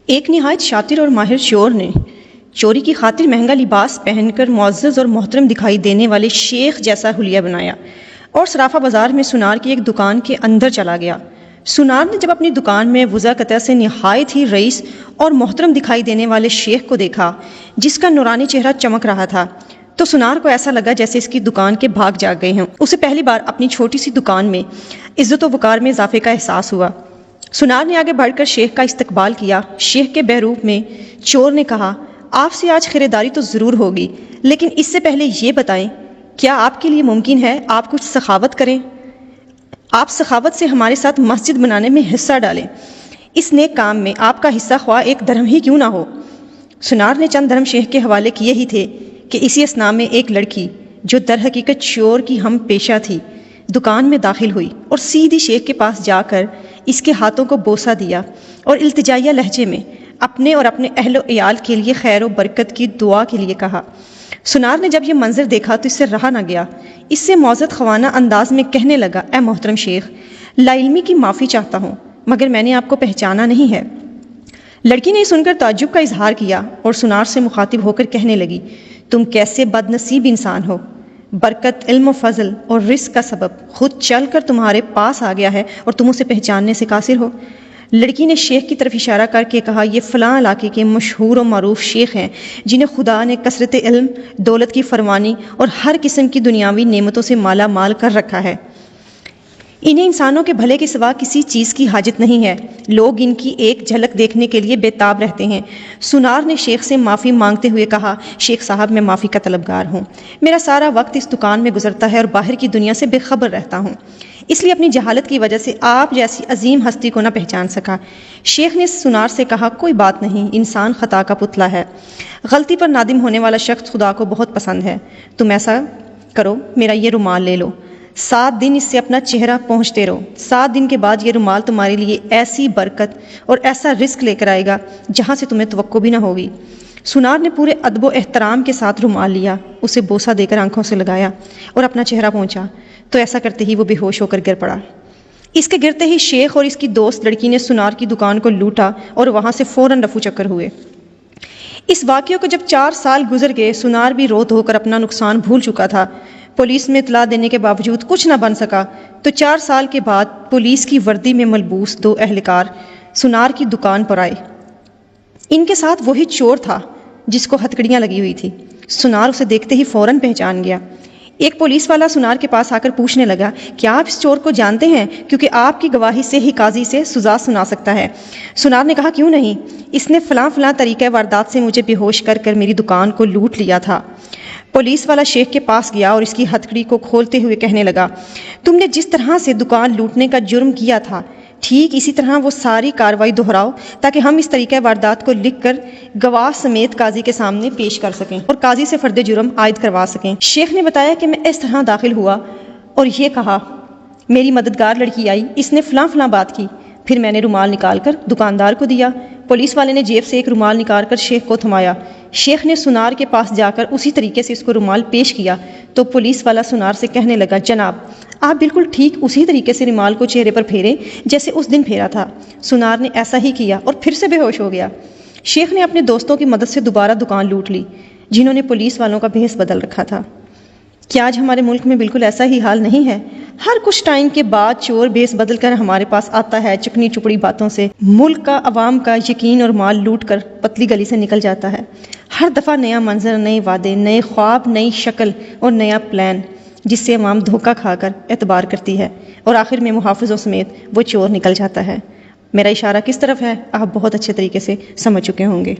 ایک نہایت شاطر اور ماہر چور نے چوری کی خاطر مہنگا لباس پہن کر معزز اور محترم دکھائی دینے والے شیخ جیسا حلیہ بنایا اور صرافہ بازار میں سونار کی ایک دکان کے اندر چلا گیا۔ سونار نے جب اپنی دکان میں وضع قطع سے نہایت ہی رئیس اور محترم دکھائی دینے والے شیخ کو دیکھا جس کا نورانی چہرہ چمک رہا تھا تو سونار کو ایسا لگا جیسے اس کی دکان کے بھاگ جاگ گئے ہوں۔ اسے پہلی بار اپنی چھوٹی سی دکان میں عزت و وقار میں اضافے کا احساس ہوا۔ سونار نے آگے بڑھ کر شیخ کا استقبال کیا۔ شیخ کے بہروپ میں چور نے کہا، آپ سے آج خریداری تو ضرور ہوگی، لیکن اس سے پہلے یہ بتائیں کیا آپ کے لیے ممکن ہے آپ کچھ سخاوت کریں؟ آپ سخاوت سے ہمارے ساتھ مسجد بنانے میں حصہ ڈالیں۔ اس نیک کام میں آپ کا حصہ خواہ ایک درہم ہی کیوں نہ ہو۔ سونار نے چند درہم شیخ کے حوالے کیے ہی تھے کہ اسی اثناء میں ایک لڑکی جو در حقیقت چور کی ہم پیشہ تھی دکان میں داخل ہوئی اور سیدھی شیخ کے پاس جا کر اس کے ہاتھوں کو بوسہ دیا اور التجائیہ لہجے میں اپنے اور اپنے اہل و عیال کے لیے خیر و برکت کی دعا کے لیے کہا۔ سونار نے جب یہ منظر دیکھا تو اس سے رہا نہ گیا۔ اس سے معزز خوانہ انداز میں کہنے لگا، اے محترم شیخ، لا علمی کی معافی چاہتا ہوں مگر میں نے آپ کو پہچانا نہیں ہے۔ لڑکی نے سن کر تعجب کا اظہار کیا اور سونار سے مخاطب ہو کر کہنے لگی، تم کیسے بد نصیب انسان ہو، برکت، علم و فضل اور رزق کا سبب خود چل کر تمہارے پاس آ گیا ہے اور تم اسے پہچاننے سے قاصر ہو۔ لڑکی نے شیخ کی طرف اشارہ کر کے کہا، یہ فلاں علاقے کے مشہور و معروف شیخ ہیں جنہیں خدا نے کثرت علم، دولت کی فراوانی اور ہر قسم کی دنیاوی نعمتوں سے مالا مال کر رکھا ہے۔ انہیں انسانوں کے بھلے کے سوا کسی چیز کی حاجت نہیں ہے۔ لوگ ان کی ایک جھلک دیکھنے کے لیے بے تاب رہتے ہیں۔ سونار نے شیخ سے معافی مانگتے ہوئے کہا، شیخ صاحب میں معافی کا طلبگار ہوں۔ میرا سارا وقت اس دکان میں گزرتا ہے اور باہر کی دنیا سے بے خبر رہتا ہوں، اس لیے اپنی جہالت کی وجہ سے آپ جیسی عظیم ہستی کو نہ پہچان سکا۔ شیخ نے سونار سے کہا، کوئی بات نہیں، انسان خطا کا پتلا ہے، غلطی پر نادم ہونے والا شخص خدا کو بہت پسند ہے۔ تم ایسا کرو، میرا یہ رومال لے لو، 7 دن اس سے اپنا چہرہ پہنچتے رہو۔ 7 دن کے بعد یہ رومال تمہارے لیے ایسی برکت اور ایسا رزق لے کر آئے گا جہاں سے تمہیں توقع بھی نہ ہوگی۔ سونار نے پورے ادب و احترام کے ساتھ رومال لیا، اسے بوسہ دے کر آنکھوں سے لگایا اور اپنا چہرہ پہنچا تو ایسا کرتے ہی وہ بے ہوش ہو کر گر پڑا۔ اس کے گرتے ہی شیخ اور اس کی دوست لڑکی نے سونار کی دکان کو لوٹا اور وہاں سے فوراً رفو چکر ہوئے۔ اس واقعے کو جب 4 سال گزر گئے، سونار بھی رو دھو کر اپنا نقصان بھول چکا تھا۔ پولیس میں اطلاع دینے کے باوجود کچھ نہ بن سکا تو 4 سال کے بعد پولیس کی وردی میں ملبوس 2 اہلکار سونار کی دکان پر آئے۔ ان کے ساتھ وہی چور تھا جس کو ہتکڑیاں لگی ہوئی تھی۔ سونار اسے دیکھتے ہی فوراً پہچان گیا۔ ایک پولیس والا سونار کے پاس آ کر پوچھنے لگا، کیا آپ اس چور کو جانتے ہیں؟ کیونکہ آپ کی گواہی سے ہی قاضی سے سزا سنا سکتا ہے۔ سونار نے کہا، کیوں نہیں، اس نے فلاں فلاں طریقہ واردات سے مجھے بے ہوش کر کر میری دکان کو لوٹ لیا تھا۔ پولیس والا شیخ کے پاس گیا اور اس کی ہتھکڑی کو کھولتے ہوئے کہنے لگا، تم نے جس طرح سے دکان لوٹنے کا جرم کیا تھا ٹھیک اسی طرح وہ ساری کارروائی دہراؤ تاکہ ہم اس طریقہ واردات کو لکھ کر گواہ سمیت قاضی کے سامنے پیش کر سکیں اور قاضی سے فرد جرم عائد کروا سکیں۔ شیخ نے بتایا کہ میں اس طرح داخل ہوا اور یہ کہا، میری مددگار لڑکی آئی، اس نے فلاں فلاں بات کی، پھر میں نے رومال نکال کر دکاندار کو دیا۔ پولیس والے نے جیب سے ایک رومال نکال کر شیخ کو تھمایا۔ شیخ نے سونار کے پاس جا کر اسی طریقے سے اس کو رومال پیش کیا تو پولیس والا سونار سے کہنے لگا، جناب آپ بالکل ٹھیک اسی طریقے سے رومال کو چہرے پر پھیریں جیسے اس دن پھیرا تھا۔ سونار نے ایسا ہی کیا اور پھر سے بے ہوش ہو گیا۔ شیخ نے اپنے دوستوں کی مدد سے دوبارہ دکان لوٹ لی جنہوں نے پولیس والوں کا بھیس بدل رکھا تھا۔ کیا آج ہمارے ملک میں بالکل ایسا ہی حال نہیں ہے؟ ہر کچھ ٹائم کے بعد چور بھیس بدل کر ہمارے پاس آتا ہے، چکنی چپڑی باتوں سے ملک کا عوام کا یقین اور مال لوٹ کر پتلی گلی سے نکل جاتا ہے۔ ہر دفعہ نیا منظر، نئے وعدے، نئے خواب، نئی شکل اور نیا پلان جس سے عوام دھوکہ کھا کر اعتبار کرتی ہے اور آخر میں محافظوں سمیت وہ چور نکل جاتا ہے۔ میرا اشارہ کس طرف ہے آپ بہت اچھے طریقے سے سمجھ چکے ہوں گے۔